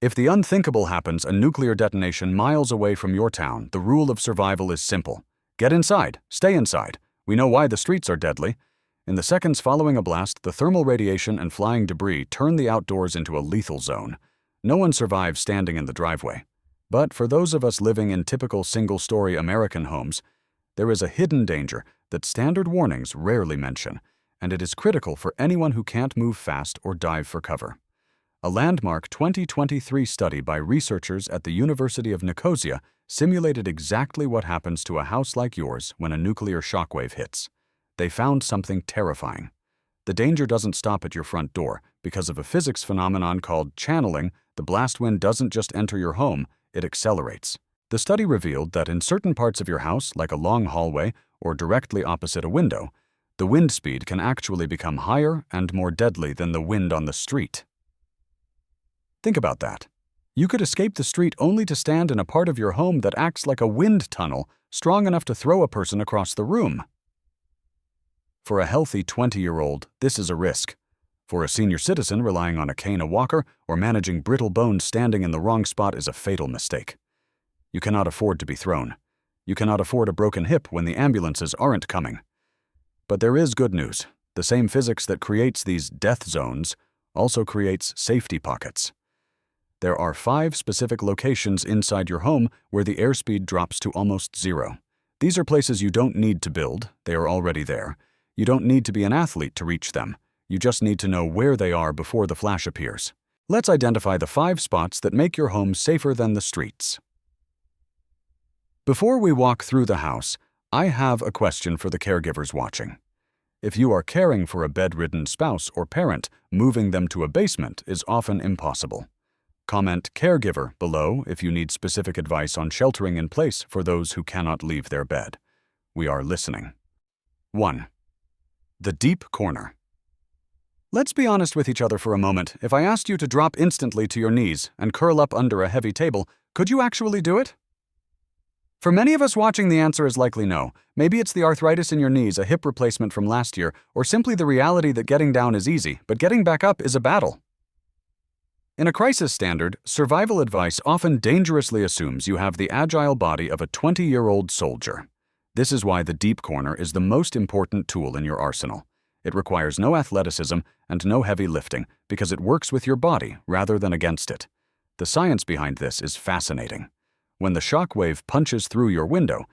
If the unthinkable happens, a nuclear detonation miles away from your town, the rule of survival is simple. Get inside. Stay inside. We know why the streets are deadly. In the seconds following a blast, the thermal radiation and flying debris turn the outdoors into a lethal zone. No one survives standing in the driveway. But for those of us living in typical single-story American homes, there is a hidden danger that standard warnings rarely mention, and it is critical for anyone who can't move fast or dive for cover. A landmark 2023 study by researchers at the University of Nicosia simulated exactly what happens to a house like yours when a nuclear shockwave hits. They found something terrifying. The danger doesn't stop at your front door. Because of a physics phenomenon called channeling, the blast wind doesn't just enter your home, it accelerates. The study revealed that in certain parts of your house, like a long hallway or directly opposite a window, the wind speed can actually become higher and more deadly than the wind on the street. Think about that. You could escape the street only to stand in a part of your home that acts like a wind tunnel, strong enough to throw a person across the room. For a healthy 20-year-old, this is a risk. For a senior citizen relying on a cane, a walker, or managing brittle bones standing in the wrong spot is a fatal mistake. You cannot afford to be thrown. You cannot afford a broken hip when the ambulances aren't coming. But there is good news. The same physics that creates these death zones also creates safety pockets. There are 5 specific locations inside your home where the airspeed drops to almost zero. These are places you don't need to build, they are already there. You don't need to be an athlete to reach them. You just need to know where they are before the flash appears. Let's identify the 5 spots that make your home safer than the streets. Before we walk through the house, I have a question for the caregivers watching. If you are caring for a bedridden spouse or parent, moving them to a basement is often impossible. Comment caregiver below if you need specific advice on sheltering in place for those who cannot leave their bed. We are listening. 1. The deep corner. Let's be honest with each other for a moment. If I asked you to drop instantly to your knees and curl up under a heavy table, could you actually do it? For many of us watching, the answer is likely no. Maybe it's the arthritis in your knees, a hip replacement from last year, or simply the reality that getting down is easy, but getting back up is a battle. In a crisis standard, survival advice often dangerously assumes you have the agile body of a 20-year-old soldier. This is why the deep corner is the most important tool in your arsenal. It requires no athleticism and no heavy lifting because it works with your body rather than against it. The science behind this is fascinating. When the shock wave punches through your window,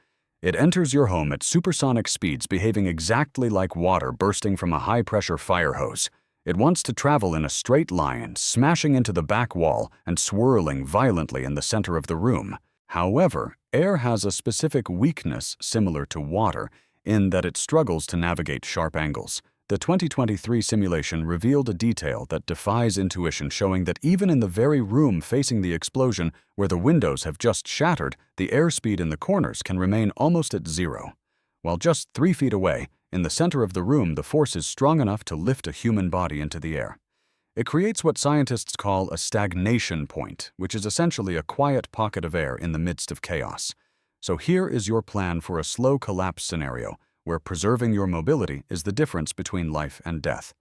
it enters your home at supersonic speeds, behaving exactly like water bursting from a high-pressure fire hose. It wants to travel in a straight line, smashing into the back wall and swirling violently in the center of the room. However, air has a specific weakness similar to water in that it struggles to navigate sharp angles. The 2023 simulation revealed a detail that defies intuition, showing that even in the very room facing the explosion, where the windows have just shattered, the airspeed in the corners can remain almost at zero. While just 3 feet away, in the center of the room, the force is strong enough to lift a human body into the air. It creates what scientists call a stagnation point, which is essentially a quiet pocket of air in the midst of chaos. So here is your plan for a slow collapse scenario, where preserving your mobility is the difference between life and death.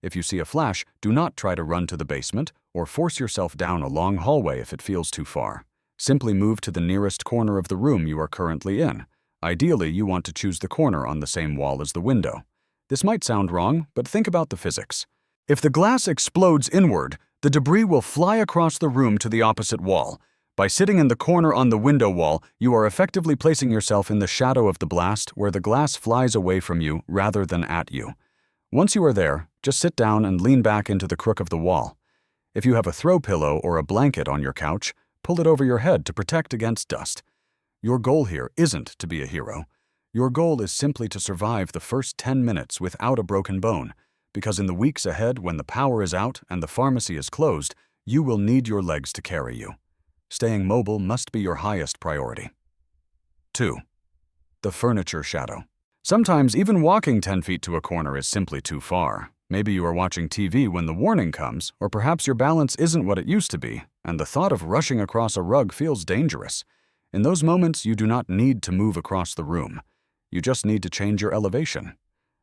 If you see a flash, do not try to run to the basement or force yourself down a long hallway if it feels too far. Simply move to the nearest corner of the room you are currently in. Ideally, you want to choose the corner on the same wall as the window. This might sound wrong, but think about the physics. If the glass explodes inward, the debris will fly across the room to the opposite wall. By sitting in the corner on the window wall, you are effectively placing yourself in the shadow of the blast, where the glass flies away from you rather than at you. Once you are there, just sit down and lean back into the crook of the wall. If you have a throw pillow or a blanket on your couch, pull it over your head to protect against dust. Your goal here isn't to be a hero. Your goal is simply to survive the first 10 minutes without a broken bone, because in the weeks ahead, when the power is out and the pharmacy is closed, you will need your legs to carry you. Staying mobile must be your highest priority. 2. The furniture shadow. Sometimes even walking 10 feet to a corner is simply too far. Maybe you are watching TV when the warning comes, or perhaps your balance isn't what it used to be, and the thought of rushing across a rug feels dangerous. In those moments, you do not need to move across the room. You just need to change your elevation.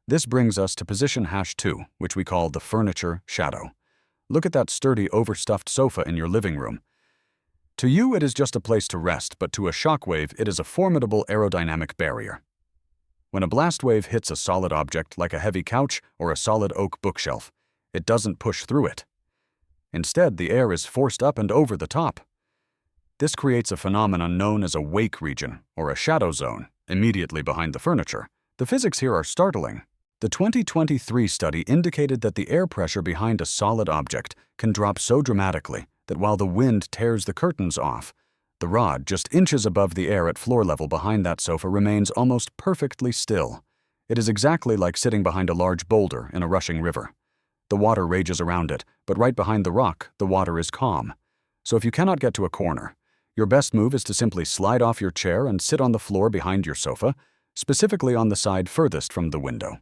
This brings us to position #2, which we call the furniture shadow. Look at that sturdy, overstuffed sofa in your living room. To you, it is just a place to rest, but to a shockwave, it is a formidable aerodynamic barrier. When a blast wave hits a solid object like a heavy couch or a solid oak bookshelf, it doesn't push through it. Instead, the air is forced up and over the top. This creates a phenomenon known as a wake region, or a shadow zone, immediately behind the furniture. The physics here are startling. The 2023 study indicated that the air pressure behind a solid object can drop so dramatically that while the wind tears the curtains off, the rod just inches above the air at floor level behind that sofa remains almost perfectly still. It is exactly like sitting behind a large boulder in a rushing river. The water rages around it, but right behind the rock, the water is calm. So if you cannot get to a corner, your best move is to simply slide off your chair and sit on the floor behind your sofa, specifically on the side furthest from the window.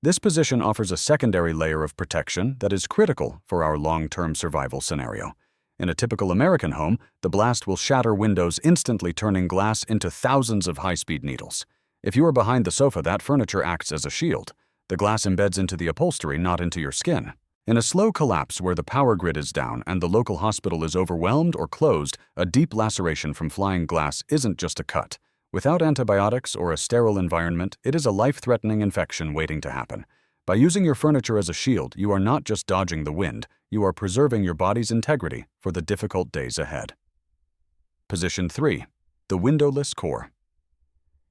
This position offers a secondary layer of protection that is critical for our long-term survival scenario. In a typical American home, the blast will shatter windows, instantly turning glass into thousands of high-speed needles. If you are behind the sofa, that furniture acts as a shield. The glass embeds into the upholstery, not into your skin. In a slow collapse where the power grid is down and the local hospital is overwhelmed or closed, a deep laceration from flying glass isn't just a cut. Without antibiotics or a sterile environment, it is a life-threatening infection waiting to happen. By using your furniture as a shield, you are not just dodging the wind, you are preserving your body's integrity for the difficult days ahead. Position 3. The windowless core.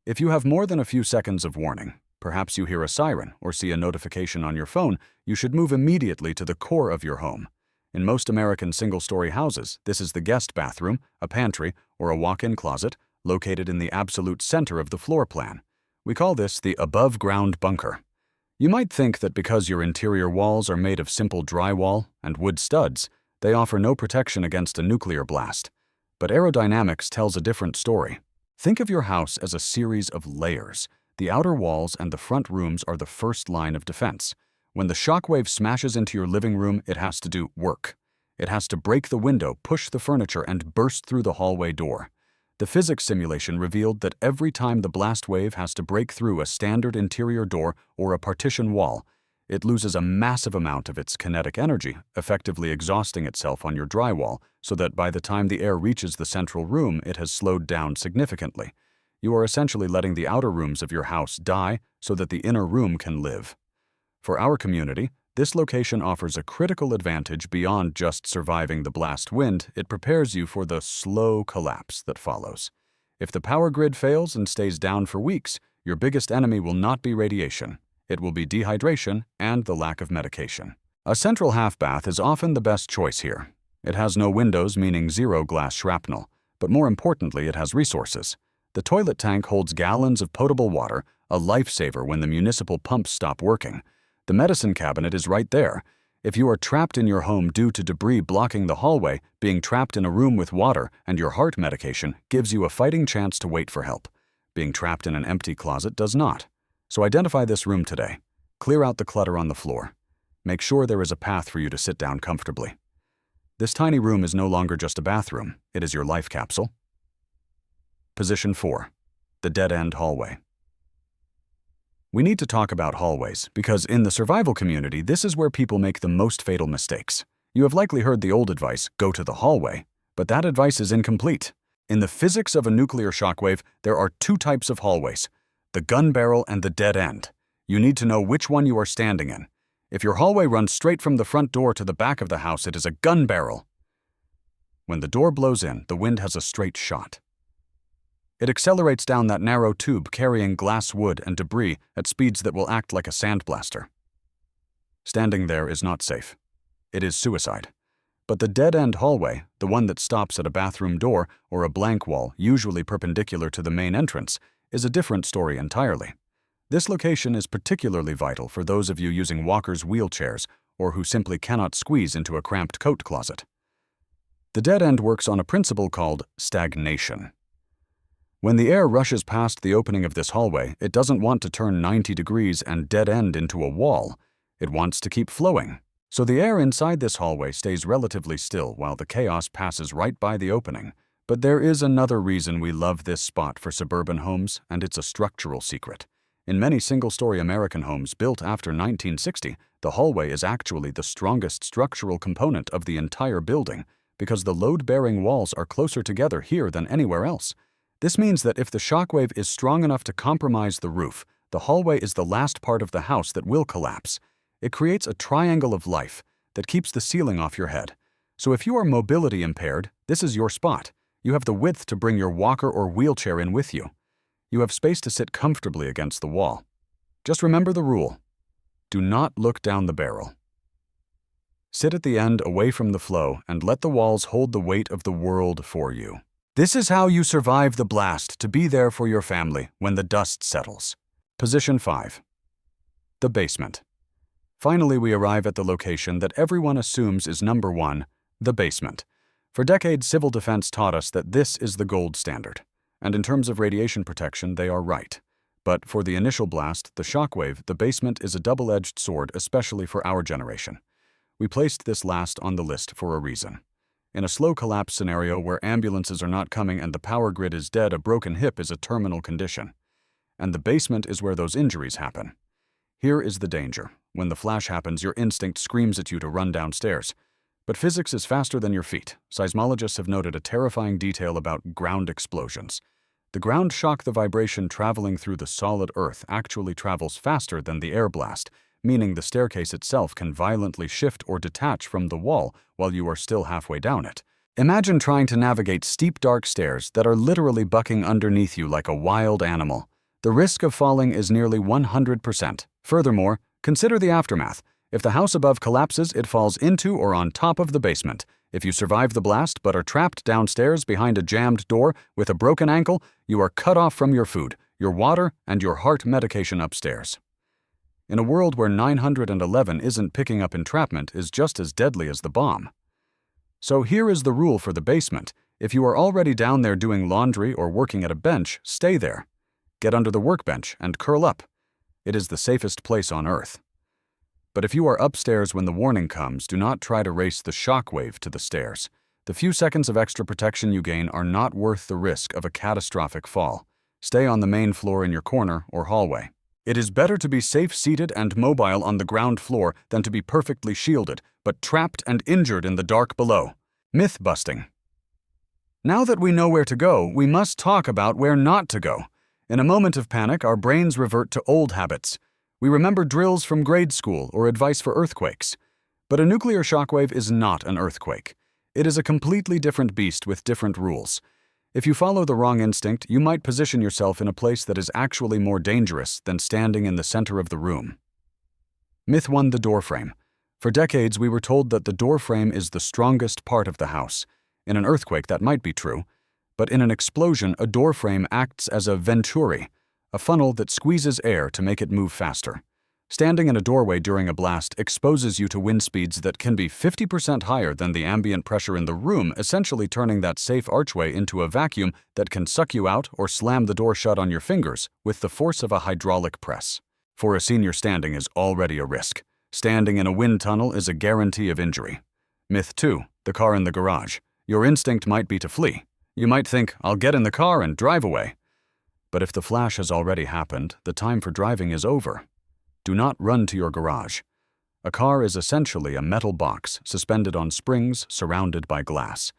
If you have more than a few seconds of warning, perhaps you hear a siren or see a notification on your phone, you should move immediately to the core of your home. In most American single-story houses, this is the guest bathroom, a pantry, or a walk-in closet located in the absolute center of the floor plan. We call this the above-ground bunker. You might think that because your interior walls are made of simple drywall and wood studs, they offer no protection against a nuclear blast. But aerodynamics tells a different story. Think of your house as a series of layers. The outer walls and the front rooms are the first line of defense. When the shockwave smashes into your living room, it has to do work. It has to break the window, push the furniture, and burst through the hallway door. The physics simulation revealed that every time the blast wave has to break through a standard interior door or a partition wall, it loses a massive amount of its kinetic energy, effectively exhausting itself on your drywall, so that by the time the air reaches the central room, it has slowed down significantly. You are essentially letting the outer rooms of your house die so that the inner room can live. For our community, this location offers a critical advantage beyond just surviving the blast wind. It prepares you for the slow collapse that follows. If the power grid fails and stays down for weeks, your biggest enemy will not be radiation. It will be dehydration and the lack of medication. A central half bath is often the best choice here. It has no windows, meaning zero glass shrapnel, but more importantly, it has resources. The toilet tank holds gallons of potable water, a lifesaver when the municipal pumps stop working. The medicine cabinet is right there. If you are trapped in your home due to debris blocking the hallway, being trapped in a room with water and your heart medication gives you a fighting chance to wait for help. Being trapped in an empty closet does not. So identify this room today. Clear out the clutter on the floor. Make sure there is a path for you to sit down comfortably. This tiny room is no longer just a bathroom. It is your life capsule. Position 4. The dead-end hallway. We need to talk about hallways because in the survival community, this is where people make the most fatal mistakes. You have likely heard the old advice, go to the hallway, but that advice is incomplete. In the physics of a nuclear shockwave, there are two types of hallways, the gun barrel and the dead end. You need to know which one you are standing in. If your hallway runs straight from the front door to the back of the house, it is a gun barrel. When the door blows in, the wind has a straight shot. It accelerates down that narrow tube carrying glass, wood, and debris at speeds that will act like a sandblaster. Standing there is not safe. It is suicide. But the dead-end hallway, the one that stops at a bathroom door or a blank wall, usually perpendicular to the main entrance, is a different story entirely. This location is particularly vital for those of you using walkers' wheelchairs or who simply cannot squeeze into a cramped coat closet. The dead end works on a principle called stagnation. When the air rushes past the opening of this hallway, it doesn't want to turn 90 degrees and dead end into a wall. It wants to keep flowing. So the air inside this hallway stays relatively still while the chaos passes right by the opening. But there is another reason we love this spot for suburban homes, and it's a structural secret. In many single-story American homes built after 1960, the hallway is actually the strongest structural component of the entire building, because the load-bearing walls are closer together here than anywhere else. This means that if the shockwave is strong enough to compromise the roof, the hallway is the last part of the house that will collapse. It creates a triangle of life that keeps the ceiling off your head. So if you are mobility impaired, this is your spot. You have the width to bring your walker or wheelchair in with you. You have space to sit comfortably against the wall. Just remember the rule. Do not look down the barrel. Sit at the end away from the flow and let the walls hold the weight of the world for you. This is how you survive the blast to be there for your family when the dust settles. Position 5. The basement. Finally, we arrive at the location that everyone assumes is number 1, the basement. For decades, civil defense taught us that this is the gold standard. And in terms of radiation protection, they are right. But for the initial blast, the shockwave, the basement is a double-edged sword, especially for our generation. We placed this last on the list for a reason. In a slow collapse scenario where ambulances are not coming and the power grid is dead, a broken hip is a terminal condition. And the basement is where those injuries happen. Here is the danger. When the flash happens, your instinct screams at you to run downstairs. But physics is faster than your feet. Seismologists have noted a terrifying detail about ground explosions. The ground shock, the vibration traveling through the solid earth, actually travels faster than the air blast, meaning the staircase itself can violently shift or detach from the wall while you are still halfway down it. Imagine trying to navigate steep, dark stairs that are literally bucking underneath you like a wild animal. The risk of falling is nearly 100%. Furthermore, consider the aftermath. If the house above collapses, it falls into or on top of the basement. If you survive the blast but are trapped downstairs behind a jammed door with a broken ankle, you are cut off from your food, your water, and your heart medication upstairs. In a world where 911 isn't picking up entrapment is just as deadly as the bomb. So here is the rule for the basement. If you are already down there doing laundry or working at a bench, stay there. Get under the workbench and curl up. It is the safest place on earth. But if you are upstairs when the warning comes, do not try to race the shockwave to the stairs. The few seconds of extra protection you gain are not worth the risk of a catastrophic fall. Stay on the main floor in your corner or hallway. It is better to be safe seated and mobile on the ground floor than to be perfectly shielded, but trapped and injured in the dark below. Myth busting. Now that we know where to go, we must talk about where not to go. In a moment of panic, our brains revert to old habits. We remember drills from grade school or advice for earthquakes. But a nuclear shockwave is not an earthquake. It is a completely different beast with different rules. If you follow the wrong instinct, you might position yourself in a place that is actually more dangerous than standing in the center of the room. Myth 1: the doorframe. For decades, we were told that the doorframe is the strongest part of the house. In an earthquake, that might be true. But in an explosion, a doorframe acts as a venturi, a funnel that squeezes air to make it move faster. Standing in a doorway during a blast exposes you to wind speeds that can be 50% higher than the ambient pressure in the room, essentially turning that safe archway into a vacuum that can suck you out or slam the door shut on your fingers with the force of a hydraulic press. For a senior, standing is already a risk. Standing in a wind tunnel is a guarantee of injury. Myth 2: the car in the garage. Your instinct might be to flee. You might think, I'll get in the car and drive away. But if the flash has already happened, the time for driving is over. Do not run to your garage. A car is essentially a metal box suspended on springs surrounded by glass.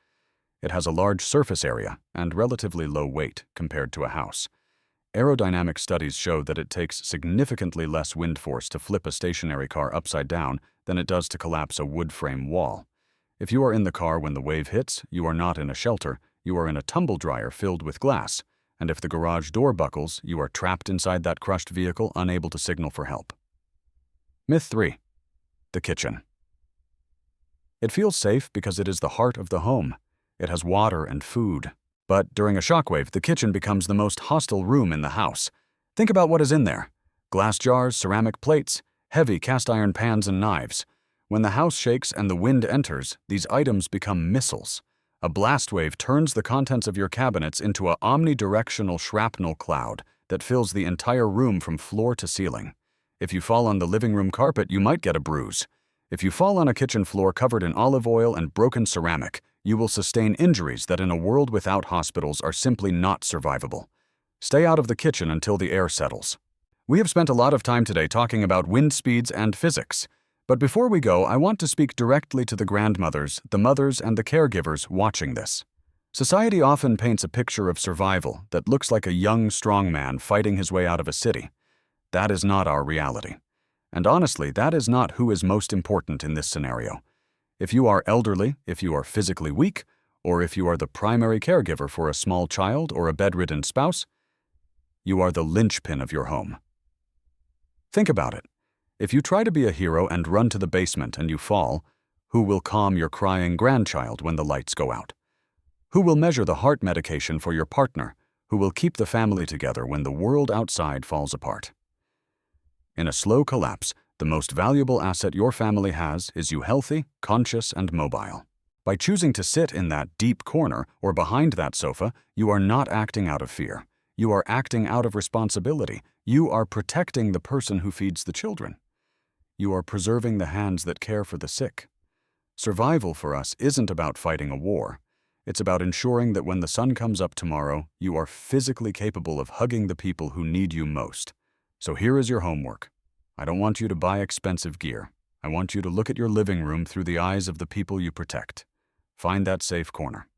It has a large surface area and relatively low weight compared to a house. Aerodynamic studies show that it takes significantly less wind force to flip a stationary car upside down than it does to collapse a wood frame wall. If you are in the car when the wave hits, you are not in a shelter, you are in a tumble dryer filled with glass. And if the garage door buckles, you are trapped inside that crushed vehicle, unable to signal for help. Myth 3: the kitchen. It feels safe because it is the heart of the home. It has water and food. But during a shockwave, the kitchen becomes the most hostile room in the house. Think about what is in there. Glass jars, ceramic plates, heavy cast iron pans and knives. When the house shakes and the wind enters, these items become missiles. A blast wave turns the contents of your cabinets into an omnidirectional shrapnel cloud that fills the entire room from floor to ceiling. If you fall on the living room carpet, you might get a bruise. If you fall on a kitchen floor covered in olive oil and broken ceramic, you will sustain injuries that in a world without hospitals are simply not survivable. Stay out of the kitchen until the air settles. We have spent a lot of time today talking about wind speeds and physics. But before we go, I want to speak directly to the grandmothers, the mothers, and the caregivers watching this. Society often paints a picture of survival that looks like a young, strong man fighting his way out of a city. That is not our reality. And honestly, that is not who is most important in this scenario. If you are elderly, if you are physically weak, or if you are the primary caregiver for a small child or a bedridden spouse, you are the linchpin of your home. Think about it. If you try to be a hero and run to the basement and you fall, who will calm your crying grandchild when the lights go out? Who will measure the heart medication for your partner? Who will keep the family together when the world outside falls apart? In a slow collapse, the most valuable asset your family has is you healthy, conscious, and mobile. By choosing to sit in that deep corner or behind that sofa, you are not acting out of fear. You are acting out of responsibility. You are protecting the person who feeds the children. You are preserving the hands that care for the sick. Survival for us isn't about fighting a war. It's about ensuring that when the sun comes up tomorrow, you are physically capable of hugging the people who need you most. So here is your homework. I don't want you to buy expensive gear. I want you to look at your living room through the eyes of the people you protect. Find that safe corner.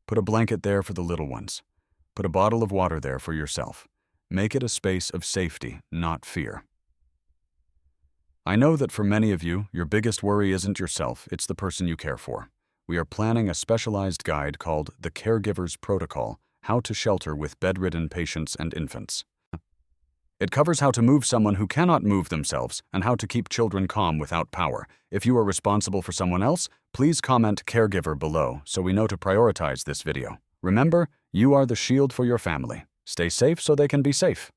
Put a blanket there for the little ones. Put a bottle of water there for yourself. Make it a space of safety, not fear. I know that for many of you, your biggest worry isn't yourself, it's the person you care for. We are planning a specialized guide called The Caregiver's Protocol, How to Shelter with Bedridden Patients and Infants. It covers how to move someone who cannot move themselves and how to keep children calm without power. If you are responsible for someone else, please comment caregiver below so we know to prioritize this video. Remember, you are the shield for your family. Stay safe so they can be safe.